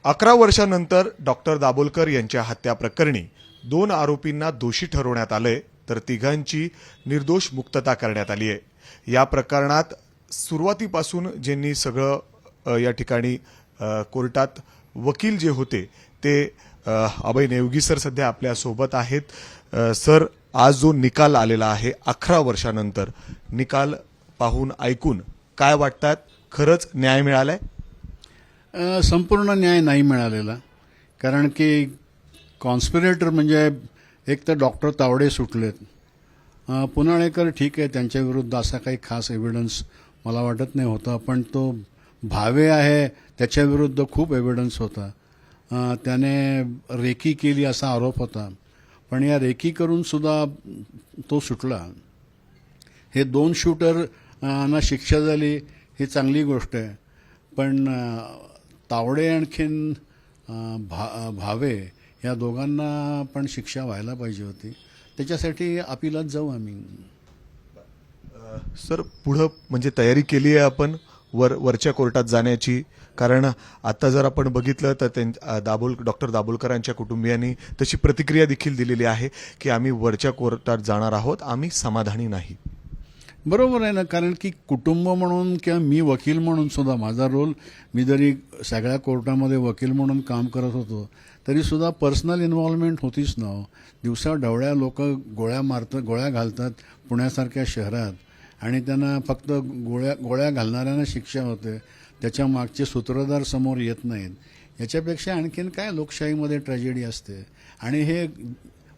11 वर्षांनंतर डॉक्टर दाभोलकर यांच्या हत्या प्रकरणी 2 आरोपींना दोषी ठरवण्यात आले तर तिघांची निर्दोष मुक्तता करण्यात आली आहे। या प्रकरणात सुरुवातीपासून ज्यांनी सगळं या ठिकाणी कोर्टात वकील जे होते ते अभय नेवगी सर सध्या आपल्या सोबत आहेत। सर, आज जो निकाल आलेला आहे 11 वर्षांनंतर, निकाल पाहून ऐकून काय वाटतात? खरंच न्याय मिळालाय? संपूर्ण न्याय नाही मिळालेला, कारण की कॉन्स्पिरेटर म्हणजे एक तर डॉक्टर तावडे सुटलेत, पुनाळेकर ठीक आहे, त्यांच्या विरुद्ध असा काही खास एव्हिडन्स मला वाटत नाही होता, पण तो भावे आहे त्याच्याविरुद्ध खूप एव्हिडन्स होता। त्याने रेकी केली असा आरोप होता, पण या रेकी करून सुद्धा तो सुटला। हे 2 शूटर ना शिक्षा झाली ही चांगली गोष्ट आहे, पण तावडे आणखीन भावे या दोघांना पण शिक्षा व्हायला पाहिजे होती। त्याच्यासाठी अपीलात जाऊ आम्ही। सर, पुढं म्हणजे तयारी केली आहे आपण वरच्या कोर्टात जाण्याची? कारण आता जर आपण बघितलं तर डॉक्टर दाभोलकरांच्या कुटुंबियांनी तशी प्रतिक्रिया देखील दिलेली आहे की आम्ही वरच्या कोर्टात जाणार आहोत, आम्ही समाधानी नाही। बरोबर आहे ना, कारण की कुटुंब म्हणून किंवा मी वकील म्हणून सुद्धा माझा रोल, मी जरी सगळ्या कोर्टामध्ये वकील म्हणून काम करत होतो तरी सुद्धा पर्सनल इन्व्हॉल्वमेंट होतीच ना। दिवसा ढवळ्या लोक गोळ्या घालतात पुण्यासारख्या शहरात, आणि त्यांना फक्त गोळ्या घालणाऱ्यांना शिक्षा होते, त्याच्या मागचे सूत्रधार समोर येत नाहीत। याच्यापेक्षा आणखीन काय लोकशाहीमध्ये ट्रॅजेडी असते। आणि हे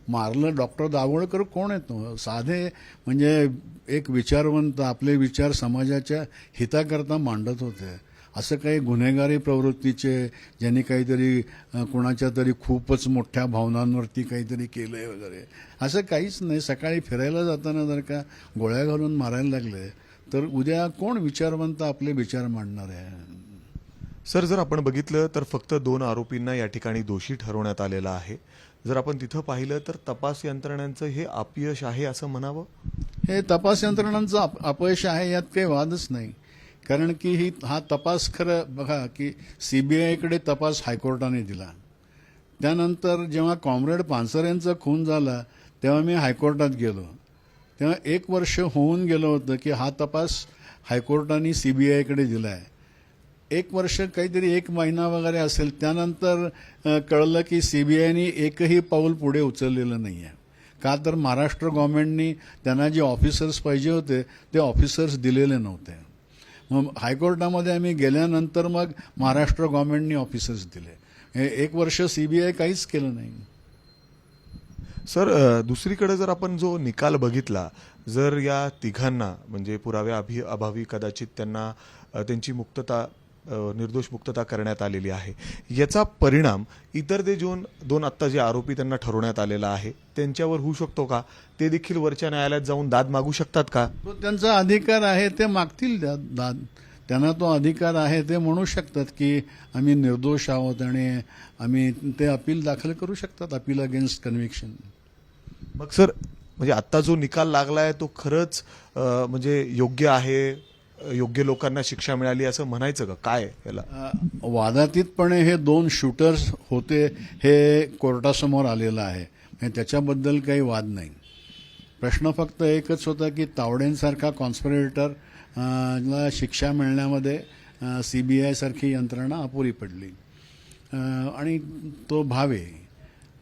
मारलं डॉक्टर दाभोळकर कोण येतो? साधे म्हणजे एक विचारवंत, आपले विचार समाजाच्या हिताकरता मांडत होते। असं काही गुन्हेगारी प्रवृत्तीचे ज्यांनी काहीतरी कोणाच्या तरी खूपच मोठ्या भावनांवरती काहीतरी केलंय वगैरे असं काहीच नाही। सकाळी फिरायला जाताना जर का गोळ्या घालून मारायला लागले तर उद्या कोण विचारवंत आपले विचार मांडणार आहे? सर, जर आपण बघितलं तर फक्त 2 आरोपींना या ठिकाणी दोषी ठरवण्यात आलेलं आहे। जर आपण तिथं पाहिलं तर तपास यंत्रणांचं हे अपयश आहे असं म्हणावं? हे तपास यंत्रणांचं अपयश आहे यात काही वादच नाही, कारण की हा तपास खरं बघा की सीबीआयकडे तपास हायकोर्टाने दिला। त्यानंतर जेव्हा कॉम्रेड पानसरे यांचा खून झाला तेव्हा मी हायकोर्टात गेलो, तेव्हा 1 वर्ष होऊन गेलं होतं की हा तपास हायकोर्टाने सीबीआयकडे दिला आहे। 1 वर्ष काहीतरी 1 महिना वगैरे असेल, त्यानंतर कळलं की सीबीआयने एकही पाऊल पुढे उचललेलं नाही आहे। का तर महाराष्ट्र गव्हर्नमेंटनी त्यांना जे ऑफिसर्स पाहिजे होते ते ऑफिसर्स दिलेले नव्हते। मग हायकोर्टामध्ये आम्ही गेल्यानंतर मग महाराष्ट्र गव्हर्नमेंटनी ऑफिसर्स दिले। 1 वर्ष सीबीआय काहीच केलं नाही। सर, दुसरीकडे जर आपण जो निकाल बघितला, जर या तिघांना म्हणजे पुराव्या अभावी कदाचित त्यांना त्यांची मुक्तता, निर्दोष मुक्तता करण्यात आलेली आहे, याचा परिणाम इतर ते 2 आत्ता जे आरोपी त्यांना ठरवण्यात आलेला आहे त्यांच्यावर होऊ शकतो का? ते देखील वरच्या न्यायालयात जाऊन दाद मागू शकतात का? तो त्यांचा अधिकार आहे, ते मागतील दाद, त्यांना तो अधिकार आहे, ते म्हणू शकतात की आम्ही निर्दोष आहोत आणि आम्ही ते अपील दाखल करू शकतात, अपील अगेन्स्ट कन्व्हिक्शन। मग सर, म्हणजे आत्ता जो निकाल लागलाय तो खरंच म्हणजे योग्य आहे, योग्य लोकांना शिक्षा मिळाली असं म्हणायचं का? काय याला वादातीतपणे हे 2 शूटर्स होते हे कोर्टासमोर आलेलं आहे, त्याच्याबद्दल काही वाद नाही। प्रश्न फक्त एकच होता की तावडेंसारखा कॉन्स्पिरेटर ला शिक्षा मिळण्यामध्ये सीबीआय सारखी यंत्रणा अपुरी पडली। आणि तो भावे,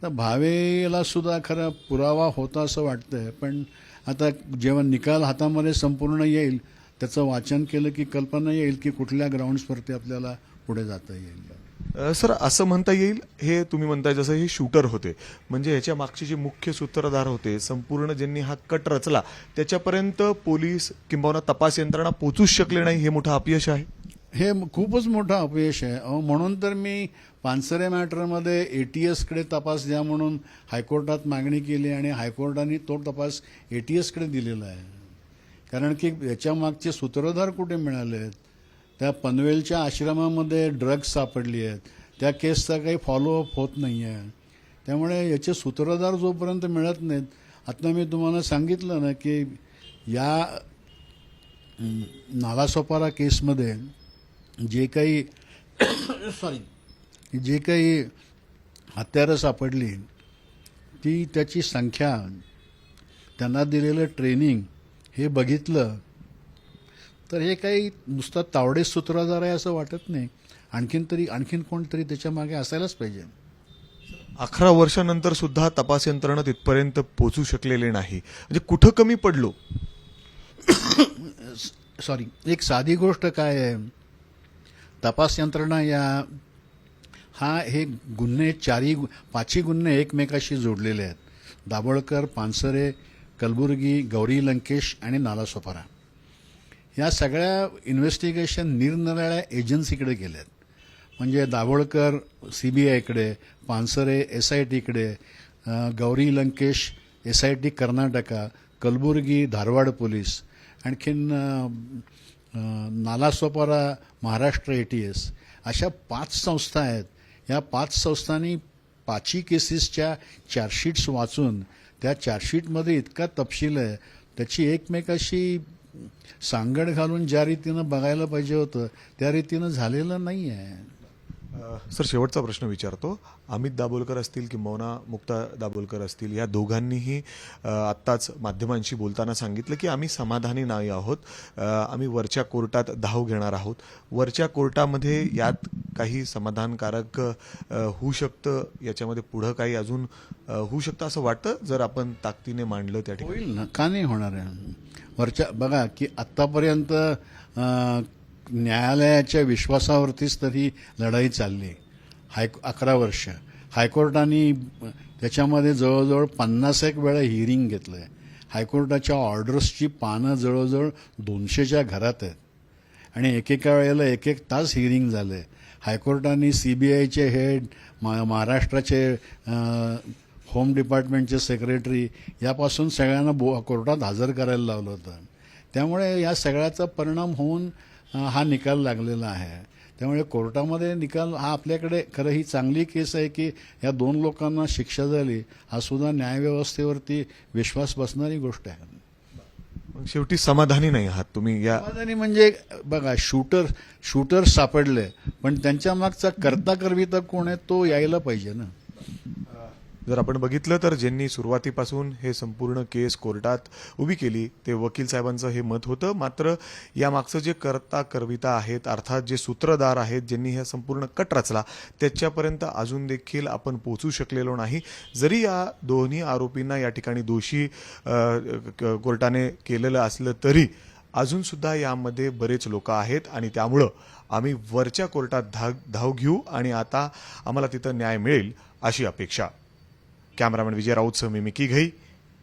तर भावेला सुद्धा खरा पुरावा होता असं वाटतंय, पण आता जेव्हा निकाल हातामध्ये संपूर्ण येईल त्याचं वाचन केलं की कल्पना येईल की कुठल्या ग्राउंड्सवरती आपल्याला पुढे जाता येईल। सर, असं म्हणता येईल, हे तुम्ही म्हणताय जसं हे शूटर होते, म्हणजे ह्याच्या मागचे जे मुख्य सूत्रधार होते, संपूर्ण ज्यांनी हा कट रचला, त्याच्यापर्यंत पोलीस किंबहुना तपास यंत्रणा पोचूच शकले नाही, हे मोठं अपयश आहे। हे खूपच मोठं अपयश आहे। म्हणून तर मी पानसरे मॅटरमध्ये एटीएसकडे तपास द्या म्हणून हायकोर्टात मागणी केली आणि हायकोर्टाने तो तपास एटीएसकडे दिलेला आहे, कारण की याच्या मागचे सूत्रधार कुठे मिळाले आहेत? त्या पनवेलच्या आश्रमामध्ये ड्रग्ज सापडली आहेत, त्या केसचा काही फॉलोअप होत नाही आहे। त्यामुळे याचे सूत्रधार जोपर्यंत मिळत नाहीत, आता मी तुम्हाला सांगितलं ना की या नालासोपारा केसमध्ये जे काही की जे काही हत्यारं सापडली ती त्याची संख्या, त्यांना दिलेलं ट्रेनिंग हे बघितलं तर हे काही नुसतं तावडे सूत्रधार आहे असं वाटत नाही. आणखीन कोणतरी त्याच्या मागे असायलाच पाहिजे. 11 वर्षानंतर सुद्धा तपास यंत्रणा तिथपर्यंत पोहोचू शकलेले नाही, म्हणजे कुठं कमी पडलो? सॉरी, एक साधी गोष्ट काय आहे, तपास यंत्रणा हे गुन्हे 5ही गुन्हे एकमेकाशी जोडलेले आहेत. दाभोळकर, पानसरे, कलबुर्गी, गौरी लंकेश आणि नालासोपारा या सगळ्या इन्व्हेस्टिगेशन निरनिराळ्या एजन्सीकडे गेल्यात. म्हणजे दाभोळकर CBIकडे, पानसरे SITकडे, गौरी लंकेश SIT कर्नाटका, कलबुर्गी धारवाड पोलीस, आणखीन नालासोपारा महाराष्ट्र ATS, अशा 5 संस्था आहेत. या 5 संस्थांनी 5ही केसेसच्या चार्जशीट्स वाचून त्या चार्जशीटमध्ये इतका तपशील आहे, त्याची एकमेकाशी सांगड घालून ज्या रीतीनं बघायला पाहिजे होतं त्या रीतीनं झालेलं नाही आहे. सर, शेवटचा प्रश्न विचारतो. अमित दाभोलकर असतील किंवा मुक्ता दाभोलकर असतील, या दोघांनीही आत्ताच माध्यमांशी बोलताना सांगितलं की आम्ही समाधानी नाही आहोत, आम्ही वरच्या कोर्टात धाव घेणार आहोत. वरच्या कोर्टामध्ये यात काही समाधानकारक होऊ शकतं, याच्यामध्ये पुढं काही अजून होऊ शकतं असं वाटतं जर आपण ताकदीने मांडलं त्या ठिकाणी? होईल ना, का नाही होणार आहे. वरच्या बघा की आत्तापर्यंत न्यायालयाच्या विश्वासावरतीच तरी लढाई चालली. 11 वर्ष हायकोर्टाने त्याच्यामध्ये जवळजवळ 51 वेळा हिअरिंग घेतलं आहे. हायकोर्टाच्या ऑर्डर्सची पानं जवळजवळ 200च्या घरात आहेत आणि एकेका वेळेला 1-1 तास हिअरिंग झालं आहे. हायकोर्टाने CBIचे हेड, महाराष्ट्राचे होम डिपार्टमेंटचे सेक्रेटरी यापासून सगळ्यांना कोर्टात हजर करायला लावलं होतं. त्यामुळे या सगळ्याचा परिणाम होऊन हा निकाल लागलेला आहे. त्यामुळे कोर्टामध्ये निकाल हा आपल्याकडे, खरं ही चांगली केस आहे की या 2 लोकांना शिक्षा झाली, हा सुद्धा न्यायव्यवस्थेवरती विश्वास बसणारी गोष्ट आहे. मग शेवटी समाधानी नाही आहात तुम्ही? या समाधानी म्हणजे बघा, शूटर सापडले, पण त्यांच्या मागचा करविता कोण आहे तो यायला पाहिजे ना. जर आपण बघितलं तर ज्यांनी सुरुवातीपासून हे संपूर्ण केस कोर्टात उभी केली ते वकील साहेबांचं हे मत होतं. मात्र यामागचं जे करविता आहेत, अर्थात जे सूत्रधार आहेत, ज्यांनी हा संपूर्ण कट रचला, त्याच्यापर्यंत अजून देखील आपण पोहोचू शकलेलो नाही. जरी या दोन्ही आरोपींना या ठिकाणी दोषी कोर्टाने केलेलं असलं तरी अजून सुद्धा यामध्ये बरेच लोक आहेत आणि त्यामुळं आम्ही वरच्या कोर्टात धाव घेऊ आणि आता आम्हाला तिथं न्याय मिळेल अशी अपेक्षा. कॅमेरामॅन विजय राऊतसह मी मिकी घई,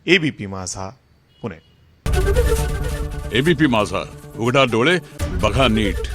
ABP माझा, पुणे. ABP माझा, उघडा डोळे बघा नीट.